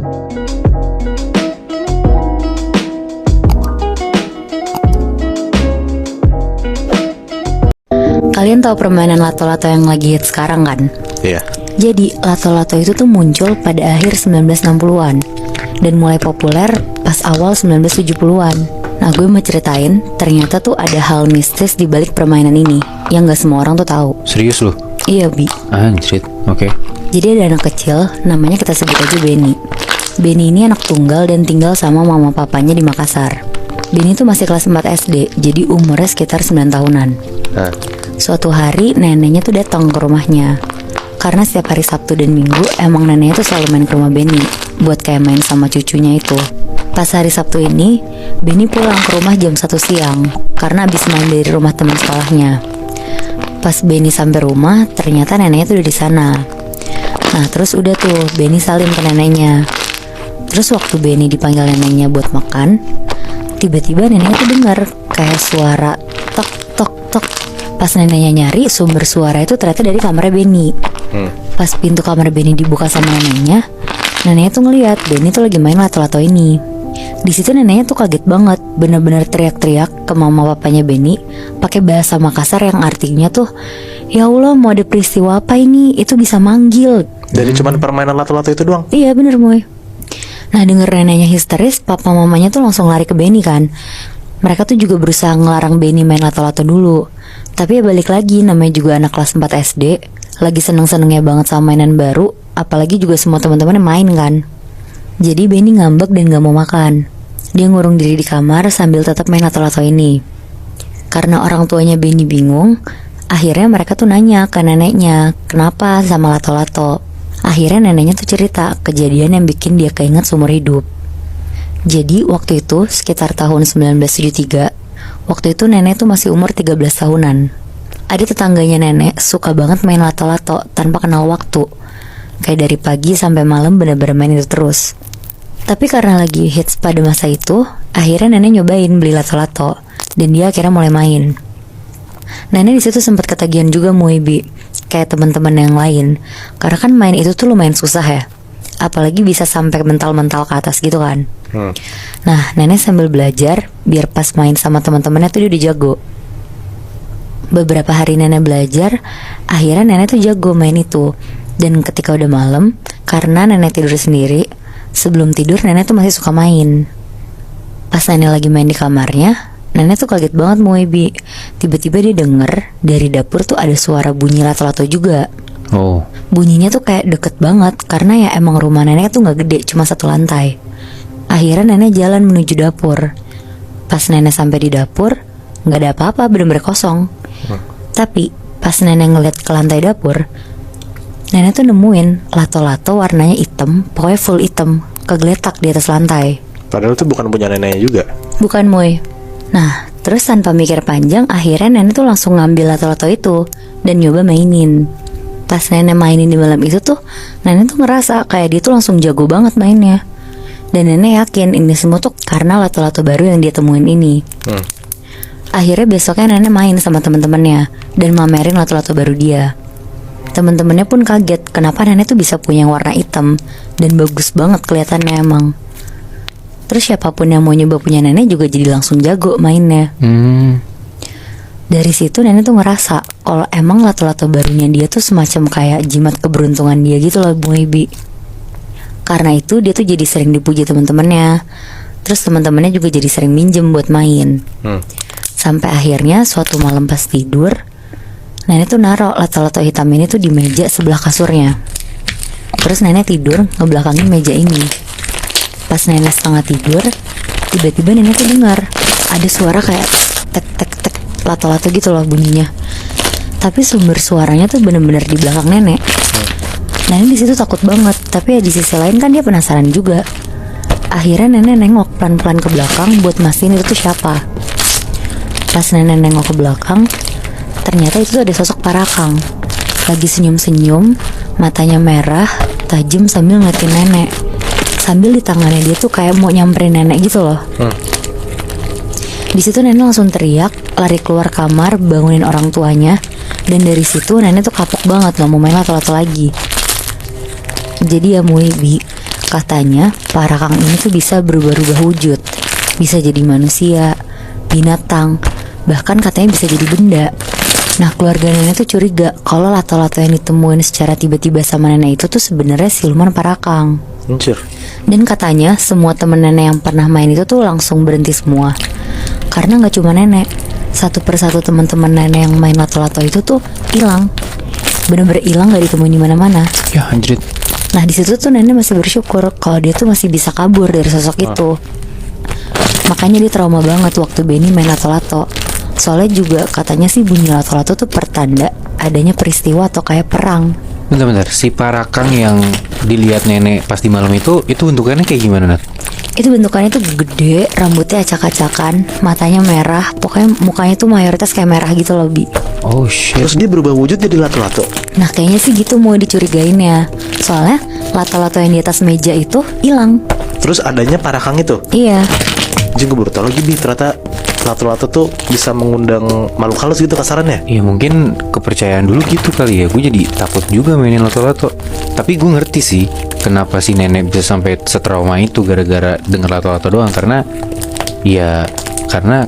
Kalian tahu permainan lato-lato yang lagi hit sekarang kan? Iya. Jadi lato-lato itu tuh muncul pada akhir 1960-an dan mulai populer pas awal 1970-an. Nah, gue mau ceritain ternyata tuh ada hal mistis di balik permainan ini yang gak semua orang tuh tahu. Serius lu? Iya, Bi. Anjir, oke. Jadi ada anak kecil, namanya kita sebut aja Benny. Benny ini anak tunggal dan tinggal sama mama papanya di Makassar. Benny tuh masih kelas 4 SD, jadi umurnya sekitar 9 tahunan. Suatu hari neneknya tuh datang ke rumahnya. Karena setiap hari Sabtu dan Minggu emang neneknya tuh selalu main ke rumah Benny buat kayak main sama cucunya itu. Pas hari Sabtu ini, Benny pulang ke rumah jam 1 siang karena abis main dari rumah teman sekolahnya. Pas Benny sampai rumah, ternyata neneknya tuh udah di sana. Nah, terus udah tuh Benny salim ke neneknya. Terus waktu Benny dipanggil neneknya buat makan, tiba-tiba neneknya tuh dengar kayak suara tok tok tok. Pas neneknya nyari, sumber suara itu ternyata dari kamarnya Benny. Pas pintu kamar Benny dibuka sama neneknya tuh ngeliat Benny tuh lagi main lato-lato ini. Di situ neneknya tuh kaget banget, bener-bener teriak-teriak ke mama papanya Benny pakai bahasa Makassar yang artinya tuh, ya Allah, mau ada peristiwa apa ini? Itu bisa manggil. Jadi cuman permainan lato-lato itu doang? Iya bener, Moy. Nah, denger neneknya histeris, papa mamanya tuh langsung lari ke Benny kan. Mereka tuh juga berusaha ngelarang Benny main lato-lato dulu. Tapi ya balik lagi, namanya juga anak kelas 4 SD, lagi seneng-senengnya banget sama mainan baru, apalagi juga semua teman-temannya main kan. Jadi Benny ngambek dan gak mau makan. Dia ngurung diri di kamar sambil tetap main lato-lato ini. Karena orang tuanya Benny bingung, akhirnya mereka tuh nanya ke neneknya, kenapa sama lato-lato. Akhirnya neneknya tuh cerita kejadian yang bikin dia keinget seumur hidup. Jadi waktu itu sekitar tahun 1973, waktu itu nenek tuh masih umur 13 tahunan. Ada tetangganya nenek suka banget main lato-lato tanpa kenal waktu. Kayak dari pagi sampai malam bener-bener main itu terus. Tapi karena lagi hits pada masa itu, akhirnya nenek nyobain beli lato-lato dan dia akhirnya mulai main. Nenek di situ sempat ketagihan juga Muibi, kayak teman-teman yang lain. Karena kan main itu tuh lumayan susah ya. Apalagi bisa sampai mental-mental ke atas gitu kan. Nah, nenek sambil belajar biar pas main sama teman-temannya tuh dia udah jago. Beberapa hari nenek belajar, akhirnya nenek tuh jago main itu. Dan ketika udah malam, karena nenek tidur sendiri, sebelum tidur nenek tuh masih suka main. Pas nenek lagi main di kamarnya, nenek tuh kaget banget Muibi. Tiba-tiba dia denger dari dapur tuh ada suara bunyi lato-lato juga. Bunyinya tuh kayak deket banget, karena ya emang rumah nenek tuh gak gede, cuma 1 lantai. Akhirnya nenek jalan menuju dapur. Pas nenek sampai di dapur, gak ada apa-apa, bener-bener kosong. Tapi pas nenek ngeliat ke lantai dapur, nenek tuh nemuin lato-lato warnanya hitam, pokoknya full hitam, kegeletak di atas lantai. Padahal itu bukan punya neneknya juga. Bukan, Moy. Nah, terus tanpa mikir panjang, akhirnya nenek tuh langsung ngambil lato-lato itu dan nyoba mainin. Pas nenek mainin di malam itu tuh, nenek tuh ngerasa kayak dia tuh langsung jago banget mainnya. Dan nenek yakin ini semua tuh karena lato-lato baru yang dia temuin ini. Akhirnya besoknya nenek main sama teman-temannya dan mamerin lato-lato baru dia. Teman-temannya pun kaget kenapa nenek tuh bisa punya yang warna hitam dan bagus banget kelihatannya emang. Terus siapapun yang mau nyoba punya nenek juga jadi langsung jago mainnya. Dari situ nenek tuh ngerasa kalau emang lato-lato barunya dia tuh semacam kayak jimat keberuntungan dia gitu loh, Bu Ibi. Karena itu dia tuh jadi sering dipuji teman-temannya. Terus teman-temannya juga jadi sering minjem buat main. Sampai akhirnya suatu malam pas tidur, nenek tuh naruh lato-lato hitam ini tuh di meja sebelah kasurnya. Terus nenek tidur ngebelakangin meja ini. Pas nenek setengah tidur, tiba-tiba nenek tuh dengar ada suara kayak tek tek tek lato-lato gitu loh bunyinya. Tapi sumber suaranya tuh bener-bener di belakang nenek. Nenek di situ takut banget, tapi ya di sisi lain kan dia penasaran juga. Akhirnya nenek nengok pelan-pelan ke belakang buat mastiin itu tuh siapa. Pas nenek nengok ke belakang, ternyata itu tuh ada sosok Parakang. Lagi senyum-senyum, matanya merah, tajam sambil ngeliatin nenek. Sambil di tangannya dia tuh kayak mau nyamperin nenek gitu loh. Di situ nenek langsung teriak, lari keluar kamar, bangunin orang tuanya. Dan dari situ nenek tuh kapok banget, gak mau main lato-lato lagi. Jadi ya Muibi, Katanya parakang ini tuh bisa berubah-ubah wujud. Bisa jadi manusia, binatang, bahkan katanya bisa jadi benda. Nah, keluarga nenek tuh curiga kalau lato-lato yang ditemuin secara tiba-tiba sama nenek itu tuh sebenarnya siluman parakang. Anjir. Dan katanya semua temen nenek yang pernah main itu tuh langsung berhenti semua. Karena gak cuma nenek, satu persatu teman-teman nenek yang main lato-lato itu tuh hilang. Bener-bener hilang, gak ditemuin di mana-mana. Ya anjir. Nah, di situ tuh nenek masih bersyukur kalau dia tuh masih bisa kabur dari sosok itu. Makanya dia trauma banget waktu Benny main lato-lato. Soalnya juga katanya sih bunyi lato-lato tuh pertanda adanya peristiwa atau kayak perang. Bentar, si parakang yang dilihat nenek pas di malam itu bentukannya kayak gimana, Nat? Itu bentukannya tuh gede, rambutnya acak-acakan, matanya merah, pokoknya mukanya tuh mayoritas kayak merah gitu loh, Bi. Oh shit. Terus dia berubah wujud jadi lato-lato. Nah, kayaknya sih gitu mau dicurigain ya. Soalnya lato-lato yang di atas meja itu hilang. Terus adanya parakang itu. Iya. Jadi gue baru tau lagi, Bi, ternyata lato-lato tuh bisa mengundang makhluk halus gitu kasarannya. Ya mungkin kepercayaan dulu gitu kali ya. Gue jadi takut juga mainin lato-lato. Tapi gue ngerti sih kenapa si nenek bisa sampai setrauma itu gara-gara denger lato-lato doang. Karena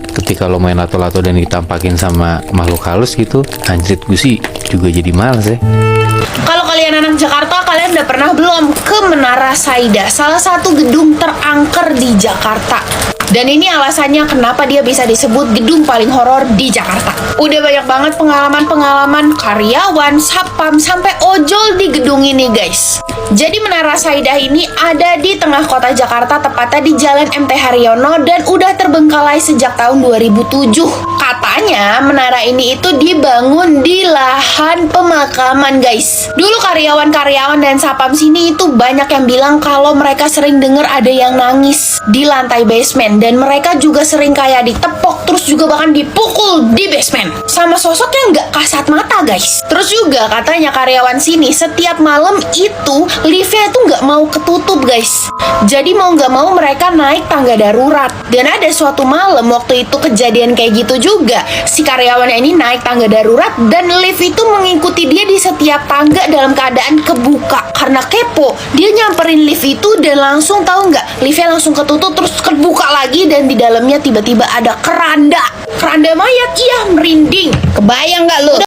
ketika lo main lato-lato dan ditampakin sama makhluk halus gitu, anjrit gue sih juga jadi males ya. Kalau kalian anak Jakarta, kalian udah pernah belum ke Menara Saida, salah satu gedung terangker di Jakarta? Dan ini alasannya kenapa dia bisa disebut gedung paling horor di Jakarta. Udah banyak banget pengalaman-pengalaman karyawan, satpam, sampai ojol di gedung ini, guys. Jadi Menara Saida ini ada di tengah kota Jakarta, tepatnya di Jalan MT Haryono, dan udah terbengkalai sejak tahun 2007. Katanya menara ini itu dibangun di lahan pemakaman, guys. Dulu karyawan-karyawan dan satpam sini itu banyak yang bilang kalau mereka sering dengar ada yang nangis di lantai basement, dan mereka juga sering kayak ditepok, terus juga bahkan dipukul di basement sama sosok yang nggak kasat mata, guys. Terus juga katanya karyawan sini setiap malam itu liftnya itu nggak mau ketutup, guys. Jadi mau nggak mau mereka naik tangga darurat. Dan ada suatu malam waktu itu kejadian kayak gitu juga. Si karyawannya ini naik tangga darurat dan lift itu mengikuti dia di setiap tangga dalam keadaan kebuka. Karena kepo, dia nyamperin lift itu dan langsung, tahu nggak, liftnya langsung ketutup terus kebuka lagi, dan di dalamnya tiba-tiba ada keranda mayat. Iya, merinding. Kebayang nggak lo?